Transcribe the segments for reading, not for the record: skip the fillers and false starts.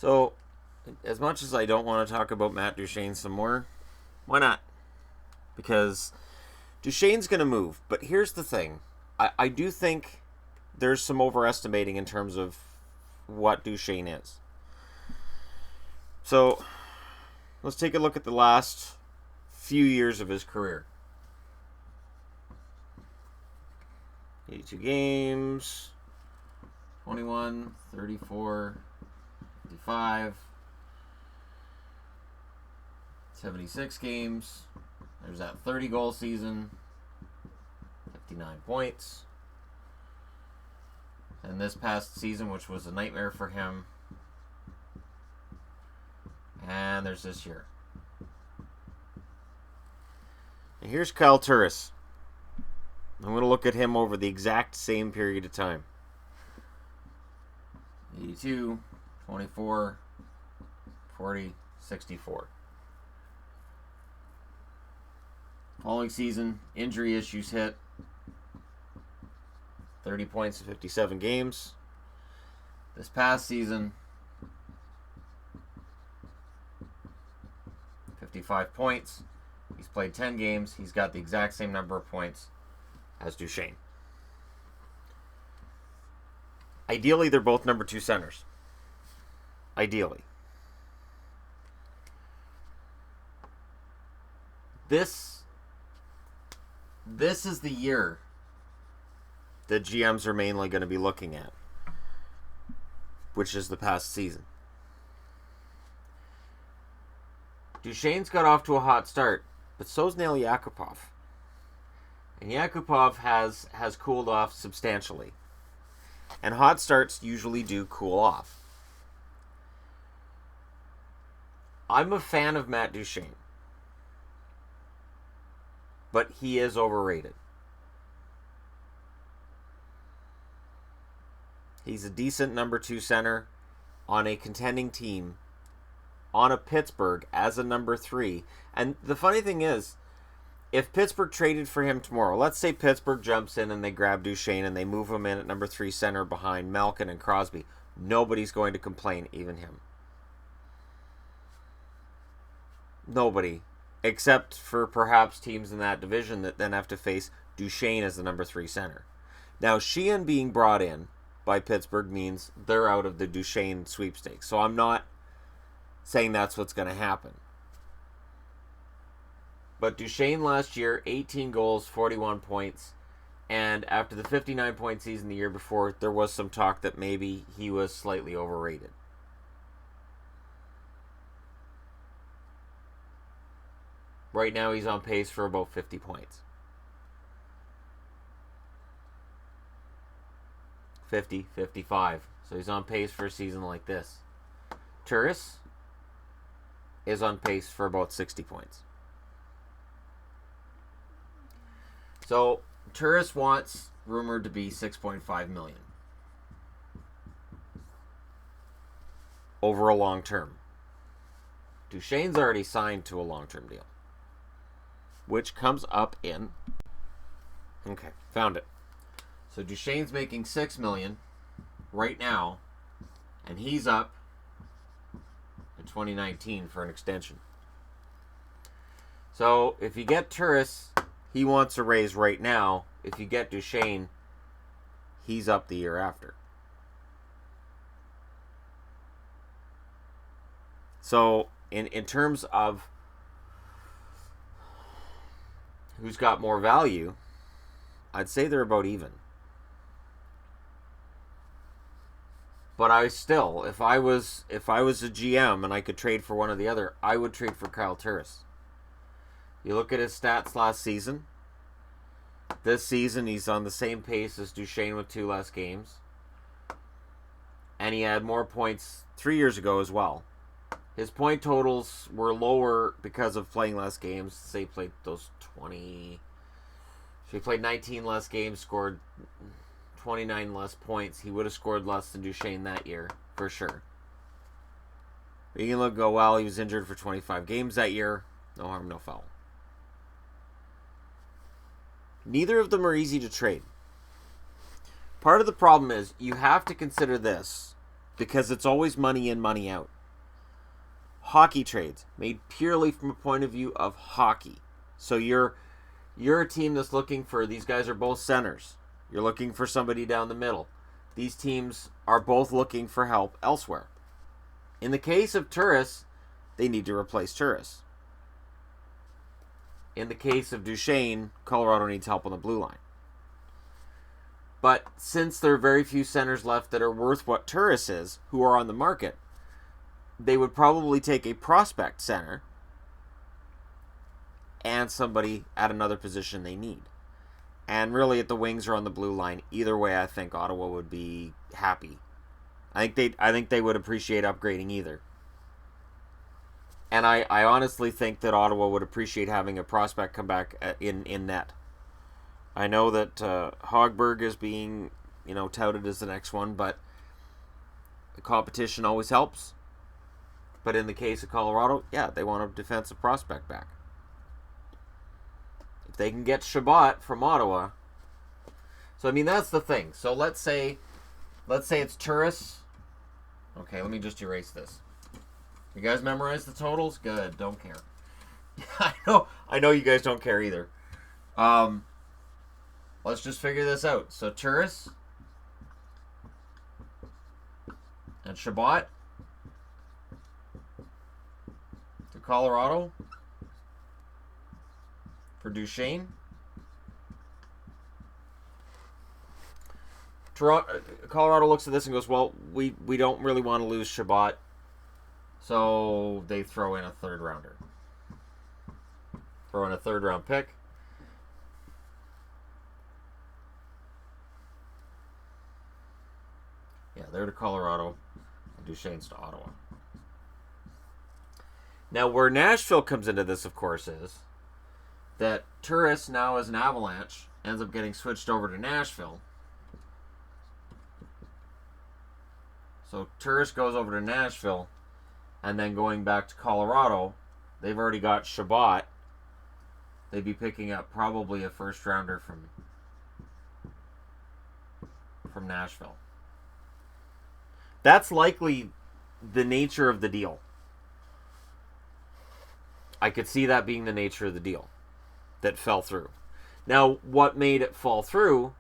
So, as much as I don't want to talk about Matt Duchene some more, why not? Because Duchene's going to move. But here's the thing. I do think there's some overestimating in terms of what Duchene is. So, let's take a look at the last few years of his career. 82 games, 21, 34, 55, 76 games. There's that 30-goal season, 59 points. And this past season, which was a nightmare for him. And there's this year. And here's Kyle Turris. I'm going to look at him over the exact same period of time. 82, 24, 40, 64. Following season, injury issues hit. 30 points in 57 games. This past season, 55 points. He's played 10 games. He's got the exact same number of points as Duchene. Ideally, they're both number 2 centers. Ideally. This is the year that GMs are mainly going to be looking at, which is the past season. Duchene's got off to a hot start, but so's Nail Yakupov. And Yakupov has cooled off substantially. And hot starts usually do cool off. I'm a fan of Matt Duchene, but he is overrated. He's a decent number 2 center on a contending team, on a Pittsburgh as a number 3. And the funny thing is, if Pittsburgh traded for him tomorrow, let's say Pittsburgh jumps in and they grab Duchene and they move him in at number 3 center behind Malkin and Crosby, nobody's going to complain, even him. Nobody. Except for perhaps teams in that division that then have to face Duchene as the number 3 center. Now, Sheehan being brought in by Pittsburgh means they're out of the Duchene sweepstakes. So I'm not saying that's what's going to happen. But Duchene last year, 18 goals, 41 points. And after the 59-point season the year before, there was some talk that maybe he was slightly overrated. Right now he's on pace for about 50 points. 50, 55. So he's on pace for a season like this. Turris is on pace for about 60 points. So Turris wants rumored to be $6.5 million over a long term. Duchene's already signed to a long-term deal, which comes up in... Okay, found it. So Duchene's making $6 million right now, and he's up in 2019 for an extension. So if you get Turris, he wants a raise right now. If you get Duchene, he's up the year after. So in terms of who's got more value, I'd say they're about even. But I still, if I was a GM and I could trade for one or the other, I would trade for Kyle Turris. You look at his stats last season. This season, he's on the same pace as Duchene with 2 less games. And he had more points 3 years ago as well. His point totals were lower because of playing less games. Say he played those 20... If he played 19 less games, scored 29 less points, he would have scored less than Duchene that year, for sure. But you can go, well, he was injured for 25 games that year. No harm, no foul. Neither of them are easy to trade. Part of the problem is you have to consider this. because it's always money in, money out. Hockey trades made purely from a point of view of hockey. So you're a team that's looking for, these guys are both centers. You're looking for somebody down the middle. These teams are both looking for help elsewhere. In the case of Turris, they need to replace Turris. In the case of Duchene, Colorado needs help on the blue line. But since there are very few centers left that are worth what Turris is, who are on the market, they would probably take a prospect center and somebody at another position they need. And really, at the wings or on the blue line, either way, I think Ottawa would be happy. I think they would appreciate upgrading either. And I honestly think that Ottawa would appreciate having a prospect come back in net. I know that Hogberg is being, touted as the next one, but the competition always helps. But in the case of Colorado, yeah, they want a defensive prospect back. If they can get Chabot from Ottawa, so that's the thing. So let's say it's Turris. Okay, let me just erase this. You guys memorize the totals? Good. Don't care. I know you guys don't care either. Let's just figure this out. So Turris and Chabot to Colorado for Duchene. Colorado looks at this and goes, well, we don't really want to lose Chabot. So they throw in a third rounder. Throw in a third round pick. Yeah, they're to Colorado. And Duchene's to Ottawa. Now, where Nashville comes into this, of course, is that Turris, now as an Avalanche, ends up getting switched over to Nashville. So Turris goes over to Nashville. And then going back to Colorado, they've already got Chabot. They'd be picking up probably a first rounder from Nashville. That's likely the nature of the deal. I could see that being the nature of the deal that fell through. Now, what made it fall through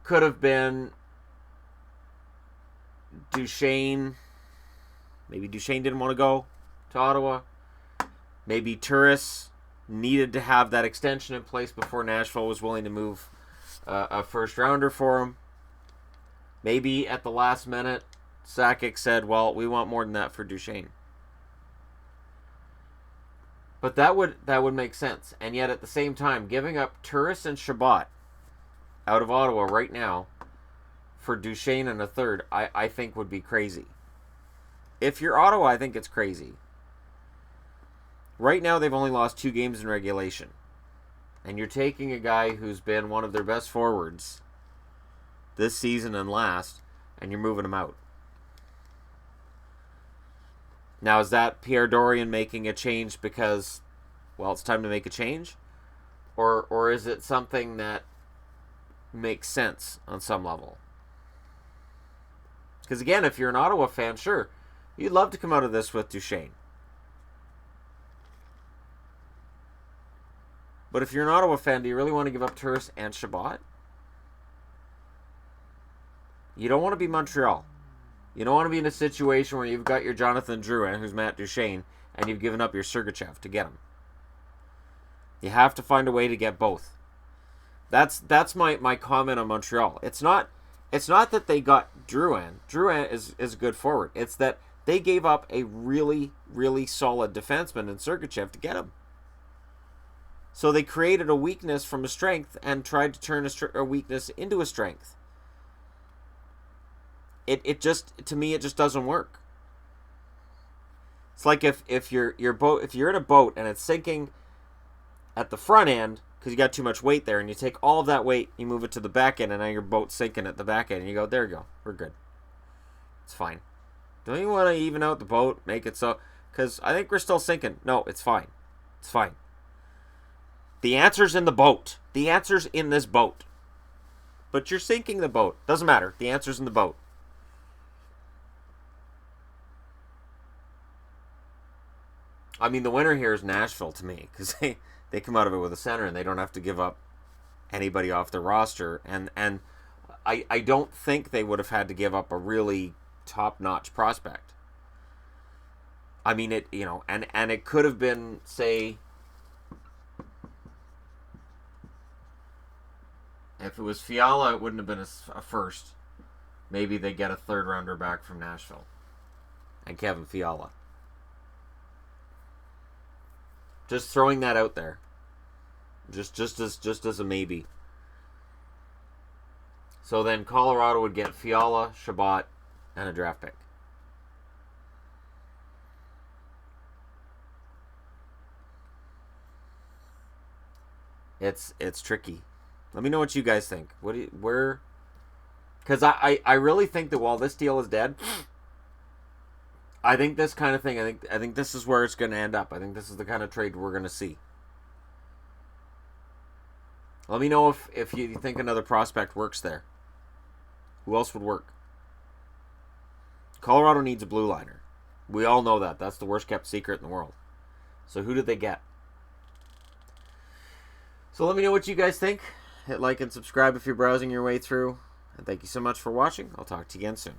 could have been Duchene. Maybe Duchene didn't want to go to Ottawa. Maybe Turris needed to have that extension in place before Nashville was willing to move a first rounder for him. Maybe at the last minute, Sakic said, well, we want more than that for Duchene. But that would make sense. And yet at the same time, giving up Turris and Chabot out of Ottawa right now for Duchene and a third, I think would be crazy. If you're Ottawa, I think it's crazy. Right now, they've only lost 2 games in regulation. And you're taking a guy who's been one of their best forwards this season and last, and you're moving him out. Now, is that Pierre Dorion making a change because, well, it's time to make a change? Or is it something that makes sense on some level? Because, again, if you're an Ottawa fan, sure, you'd love to come out of this with Duchene. But if you're an Ottawa fan, do you really want to give up Turris and Chabot? You don't want to be Montreal. You don't want to be in a situation where you've got your Jonathan Drouin, who's Matt Duchene, and you've given up your Sergachev to get him. You have to find a way to get both. That's my comment on Montreal. It's not that they got Drouin. Drouin is a good forward. It's that they gave up a really, really solid defenseman in Sergachev to get him. So they created a weakness from a strength and tried to turn a weakness into a strength. It just, to me, it just doesn't work. It's like if you're in a boat and it's sinking at the front end because you got too much weight there, and you take all of that weight, you move it to the back end, and now your boat's sinking at the back end, and you go, there you go, we're good. It's fine. Don't you want to even out the boat, make it so? Because I think we're still sinking. No, it's fine. It's fine. The answer's in the boat. The answer's in this boat. But you're sinking the boat. Doesn't matter. The answer's in the boat. I mean, the winner here is Nashville to me, because they come out of it with a center and they don't have to give up anybody off their roster. And I don't think they would have had to give up a really top-notch prospect. I mean, it, you know, and it could have been, say, if it was Fiala, it wouldn't have been a first. Maybe they get a third-rounder back from Nashville. And Kevin Fiala. Just throwing that out there. Just as a maybe. So then Colorado would get Fiala, Shabbat, and a draft pick. It's tricky. Let me know what you guys think. Because I really think that while this deal is dead, I think this kind of thing, I think this is where it's going to end up. I think this is the kind of trade we're going to see. Let me know if you think another prospect works there. Who else would work? Colorado needs a blue liner. We all know that. That's the worst kept secret in the world. So who did they get? So let me know what you guys think. Hit like and subscribe if you're browsing your way through. And thank you so much for watching. I'll talk to you again soon.